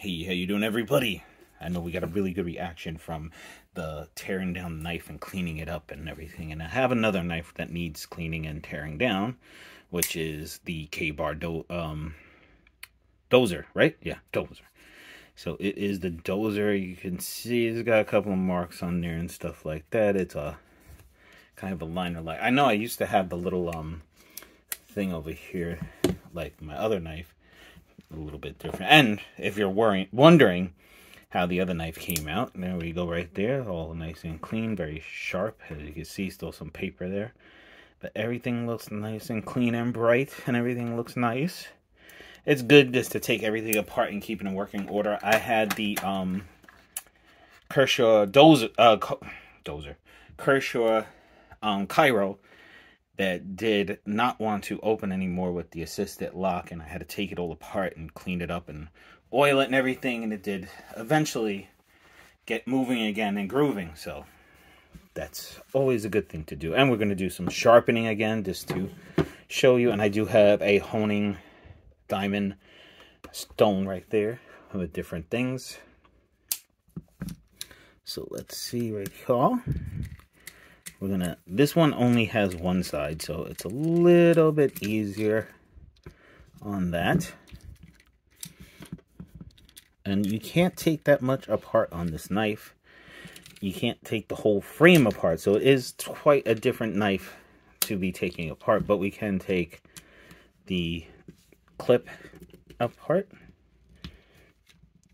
Hey, how you doing, everybody? I know we got a really good reaction from the tearing down the knife and cleaning it up and everything. And I have another knife that needs cleaning and tearing down, which is the K-Bar Dozer, right? Yeah, Dozer. So it is the Dozer. You can see it's got a couple of marks on there and stuff like that. It's a kind of a liner light. I know I used to have the little thing over here, like my other knife. A little bit different. And if you're wondering how the other knife came out, there we go, right there, all nice and clean, very sharp. As you can see, still some paper there, but everything looks nice and clean and bright, and everything looks nice. It's good just to take everything apart and keep it in working order. I had the Kershaw Cairo that did not want to open anymore with the assisted lock, and I had to take it all apart and clean it up and oil it and everything, and it did eventually get moving again and grooving. So that's always a good thing to do. And we're going to do some sharpening again just to show you. And I do have a honing diamond stone right there with different things. So let's see right here. This one only has one side, so it's a little bit easier on that. And you can't take that much apart on this knife. You can't take the whole frame apart, so it is quite a different knife to be taking apart, but we can take the clip apart,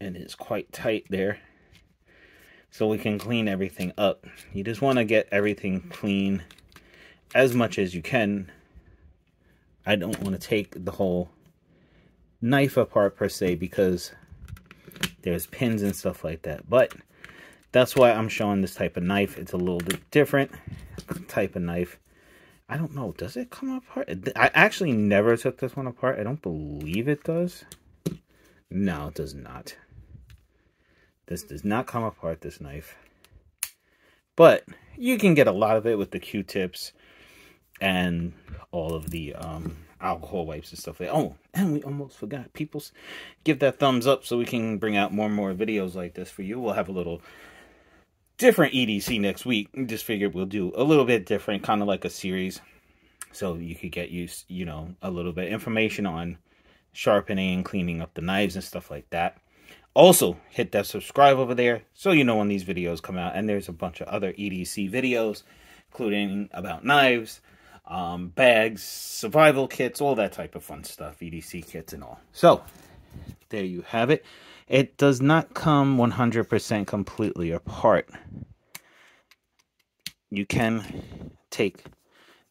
and it's quite tight there. So we can clean everything up. You just want to get everything clean as much as you can. I don't want to take the whole knife apart per se because there's pins and stuff like that. But that's why I'm showing this type of knife. It's a little bit different type of knife. I don't know. Does it come apart? I actually never took this one apart. I don't believe it does. No, it does not. This does not come apart, this knife. But you can get a lot of it with the Q-tips and all of the alcohol wipes and stuff like that. Oh, and we almost forgot. People, give that thumbs up so we can bring out more and more videos like this for you. We'll have a little different EDC next week. Just figured we'll do a little bit different, kind of like a series. So you could get used, you know, a little bit of information on sharpening, cleaning up the knives and stuff like that. Also, hit that subscribe over there so you know when these videos come out. And there's a bunch of other EDC videos, including about knives, bags, survival kits, all that type of fun stuff, EDC kits and all. So, there you have it. It does not come 100% completely apart. You can take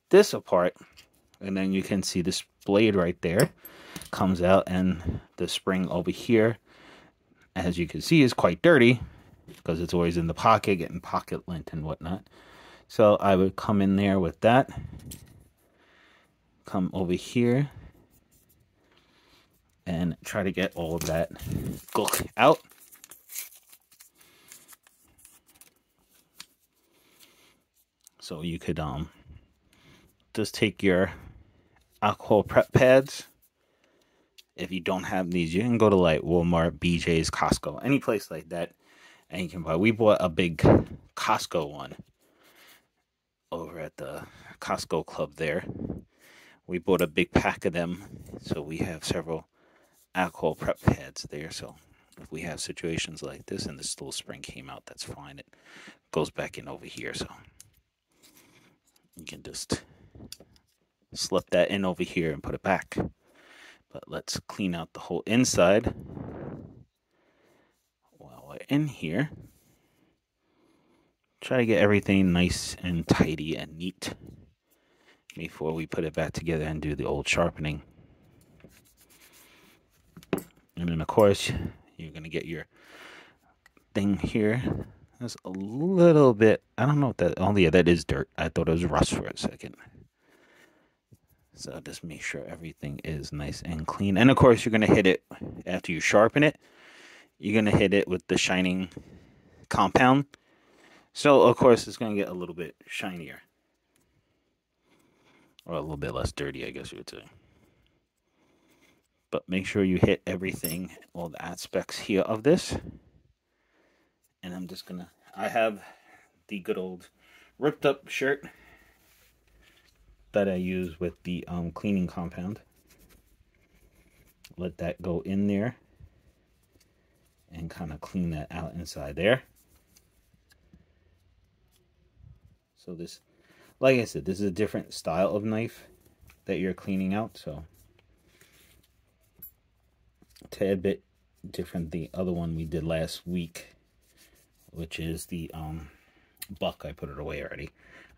this apart, and then you can see this blade right there comes out, and the spring over here, as you can see, is quite dirty because it's always in the pocket, getting pocket lint and whatnot. So I would come in there with that, come over here, and try to get all of that gunk out. So you could just take your alcohol prep pads. If you don't have these, you can go to like Walmart, BJ's, Costco, any place like that, and you can buy. We bought a big Costco one over at the Costco club there. We bought a big pack of them, so we have several alcohol prep pads there. So if we have situations like this and this little spring came out, that's fine. It goes back in over here, so you can just slip that in over here and put it back. But let's clean out the whole inside while we're in here. Try to get everything nice and tidy and neat before we put it back together and do the old sharpening. And then, of course, you're going to get your thing here. There's a little bit, I don't know what that, oh yeah, that is dirt. I thought it was rust for a second. So just make sure everything is nice and clean. And of course, you're going to hit it after you sharpen it. You're going to hit it with the shining compound. So, of course, it's going to get a little bit shinier. Or a little bit less dirty, I guess you would say. But make sure you hit everything, all the aspects here of this. And I'm just gonna, I have the good old ripped up shirt that I use with the cleaning compound. Let that go in there and kind of clean that out inside there. So this, like I said, this is a different style of knife that you're cleaning out, so a tad bit different than the other one we did last week, which is the buck. I put it away already.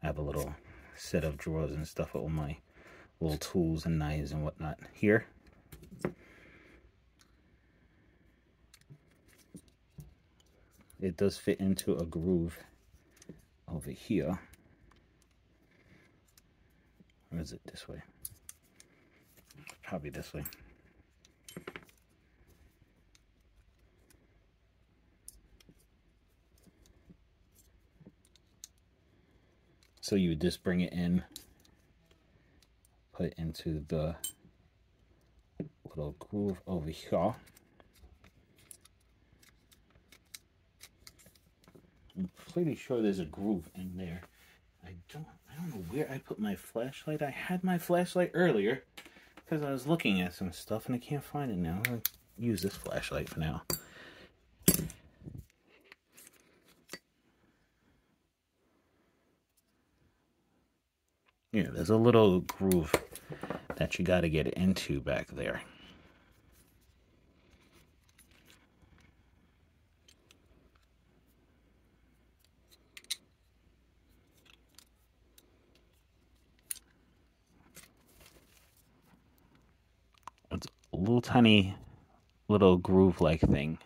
I have a little set of drawers and stuff with all my little tools and knives and whatnot here. It does fit into a groove over here. Or is it this way? Probably this way. So you would just bring it in, put it into the little groove over here. I'm pretty sure there's a groove in there. I don't know where I put my flashlight. I had my flashlight earlier because I was looking at some stuff and I can't find it now. I'm going to use this flashlight for now. Yeah, there's a little groove that you got to get into back there. It's a little tiny little groove-like thing.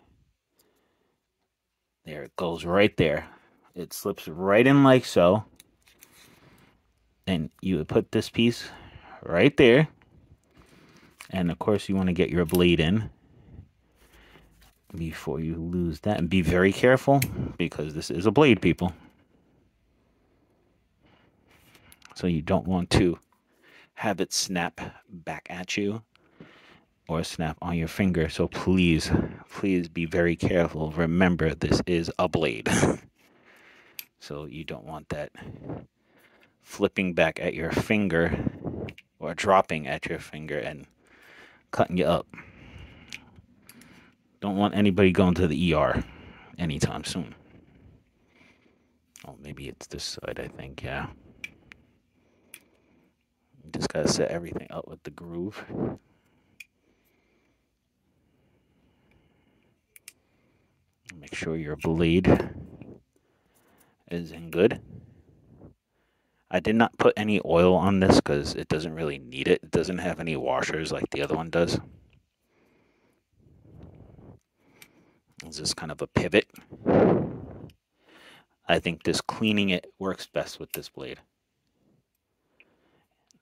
There, it goes right there. It slips right in like so. And you would put this piece right there. And of course you want to get your blade in before you lose that. And be very careful because this is a blade, people. So you don't want to have it snap back at you or snap on your finger. So please, please be very careful. Remember, this is a blade. So you don't want that flipping back at your finger or dropping at your finger and cutting you up. Don't want anybody going to the ER anytime soon. Oh, maybe it's this side, I think, yeah. You just gotta set everything up with the groove. Make sure your blade is in good. I did not put any oil on this because it doesn't really need it. It doesn't have any washers like the other one does. It's just kind of a pivot. I think this cleaning it works best with this blade.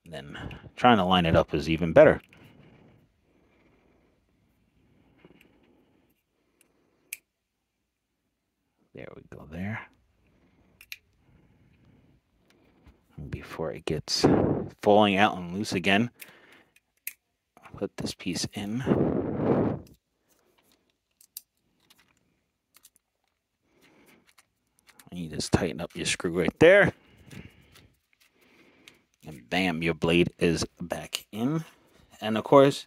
And then trying to line it up is even better. There we go there. Before it gets falling out and loose again, put this piece in. And you just tighten up your screw right there. And bam, your blade is back in. And of course,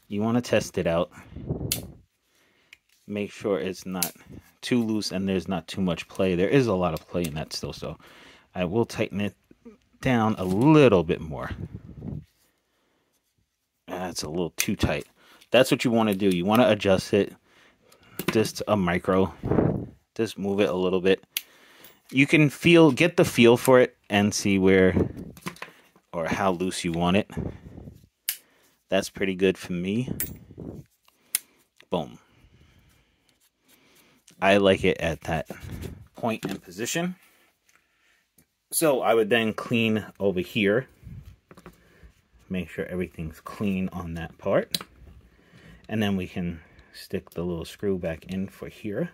you want to test it out. Make sure it's not too loose and there's not too much play. There is a lot of play in that still, so I will tighten it down a little bit more. That's a little too tight. That's what you want to do. You want to adjust it just a micro. Just move it a little bit. You can get the feel for it and see where or how loose you want it. That's pretty good for me. Boom. I like it at that point and position. So I would then clean over here. Make sure everything's clean on that part. And then we can stick the little screw back in for here.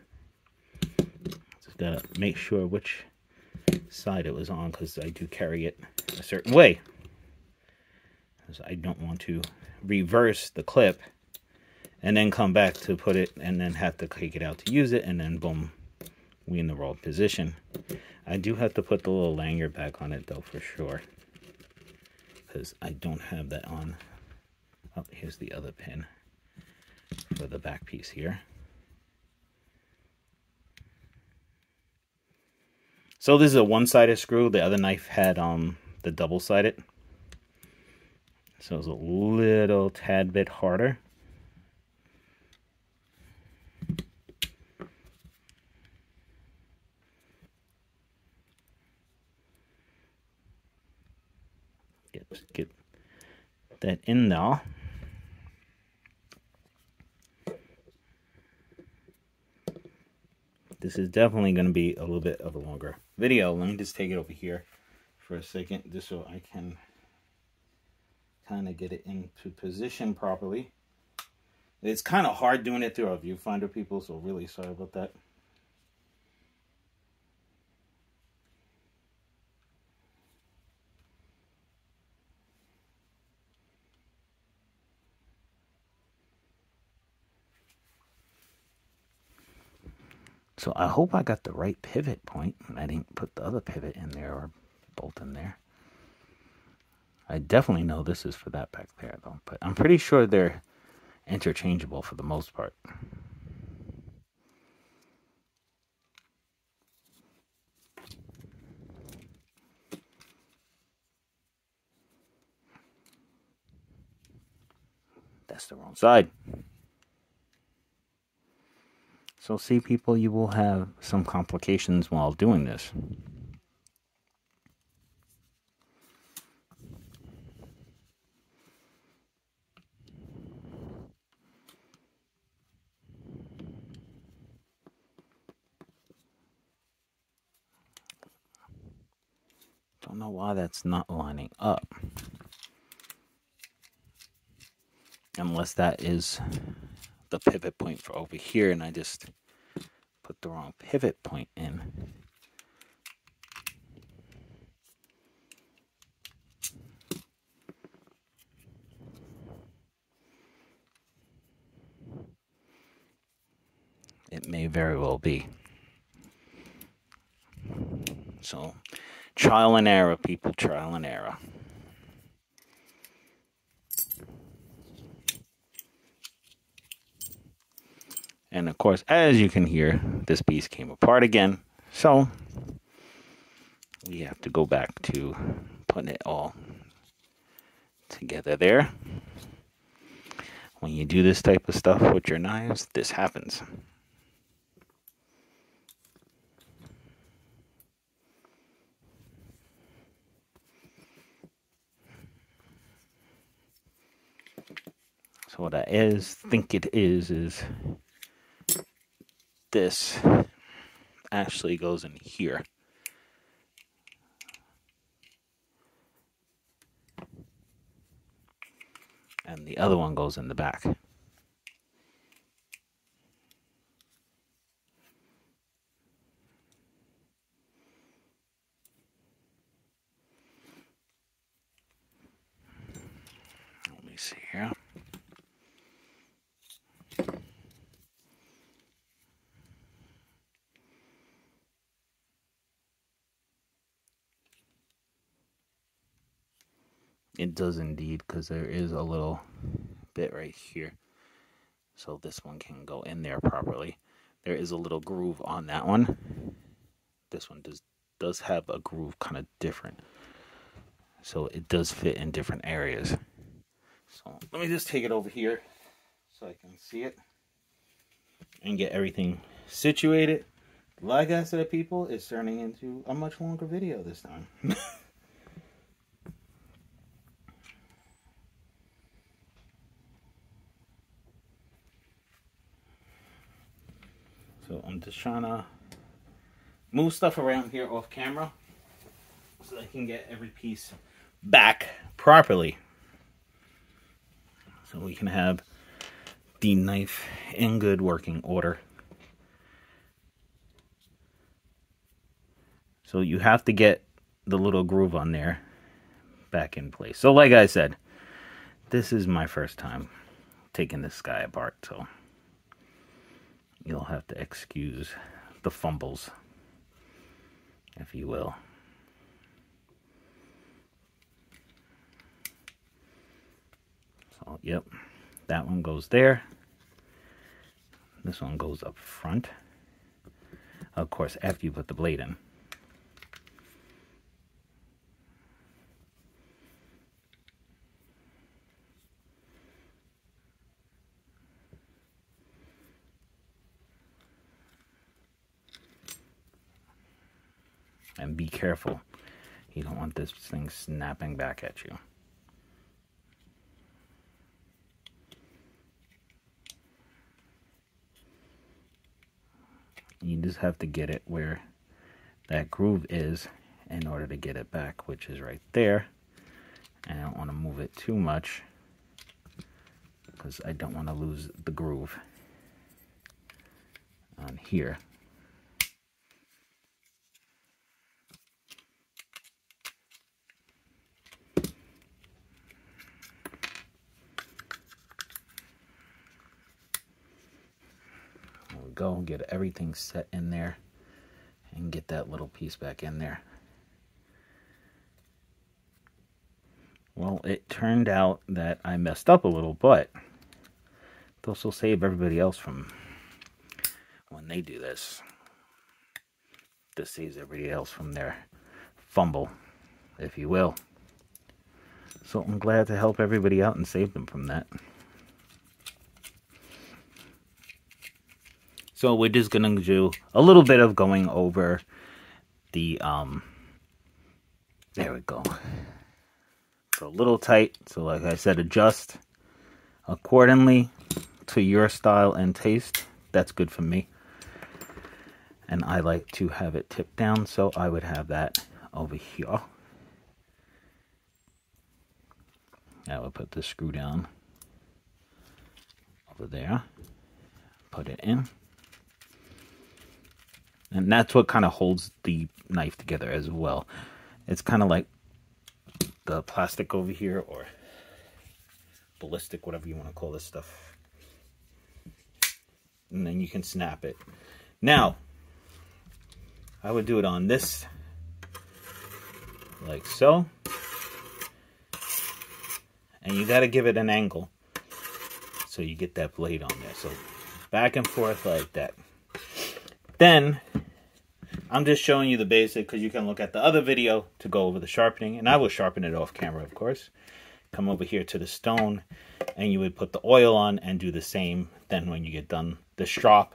Just gotta make sure which side it was on because I do carry it a certain way. Because I don't want to reverse the clip and then come back to put it and then have to take it out to use it, and then boom, we in the wrong position. I do have to put the little lanyard back on it though, for sure, because I don't have that on. Oh, here's the other pin for the back piece here. So this is a one-sided screw. The other knife had the double-sided, so it's a little tad bit harder. Get that in now. This is definitely going to be a little bit of a longer video. Let me just take it over here for a second, just so I can kind of get it into position properly. It's kind of hard doing it through our viewfinder, people, so really sorry about that. So I hope I got the right pivot point. I didn't put the other pivot in there or bolt in there. I definitely know this is for that back there though, but I'm pretty sure they're interchangeable for the most part. That's the wrong side. So see, people, you will have some complications while doing this. Don't know why that's not lining up. Unless that is the pivot point for over here and I just put the wrong pivot point in. It may very well be. So, trial and error, people, trial and error. And of course, as you can hear, this piece came apart again. So, we have to go back to putting it all together there. When you do this type of stuff with your knives, this happens. So what I think it is this actually goes in here. And the other one goes in the back. Let me see here. It does indeed, because there is a little bit right here. So this one can go in there properly. There is a little groove on that one. This one does have a groove kind of different. So it does fit in different areas. So let me just take it over here so I can see it and get everything situated. Like I said, people, it's turning into a much longer video this time. So I'm just trying to move stuff around here off camera so I can get every piece back properly. So we can have the knife in good working order. So you have to get the little groove on there back in place. So like I said, this is my first time taking this guy apart, so you'll have to excuse the fumbles, if you will. So, yep, that one goes there. This one goes up front. Of course, after you put the blade in. And be careful. You don't want this thing snapping back at you. You just have to get it where that groove is in order to get it back, which is right there. And I don't want to move it too much because I don't want to lose the groove on here. Go and get everything set in there and get that little piece back in there. Well, it turned out that I messed up a little, but this will save everybody else from when they do this. This saves everybody else from their fumble, if you will. So I'm glad to help everybody out and save them from that. So we're just going to do a little bit of going over the, there we go. So a little tight. So like I said, adjust accordingly to your style and taste. That's good for me. And I like to have it tipped down, so I would have that over here. I would put the screw down over there. Put it in. And that's what kind of holds the knife together as well. It's kind of like the plastic over here, or ballistic, whatever you want to call this stuff. And then you can snap it. Now, I would do it on this, like so. And you got to give it an angle so you get that blade on there. So back and forth like that. Then, I'm just showing you the basic because you can look at the other video to go over the sharpening. And I will sharpen it off camera, of course. Come over here to the stone and you would put the oil on and do the same. Then when you get done, the strop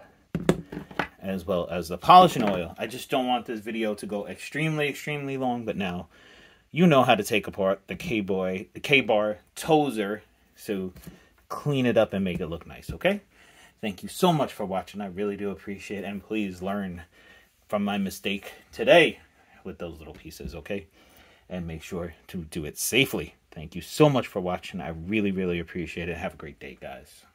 as well as the polishing oil. I just don't want this video to go extremely long. But now you know how to take apart the K-bar Dozer. So clean it up and make it look nice, okay? Thank you so much for watching. I really do appreciate it. And please learn from my mistake today with those little pieces, okay? And make sure to do it safely. Thank you so much for watching. I really appreciate it. Have a great day, guys.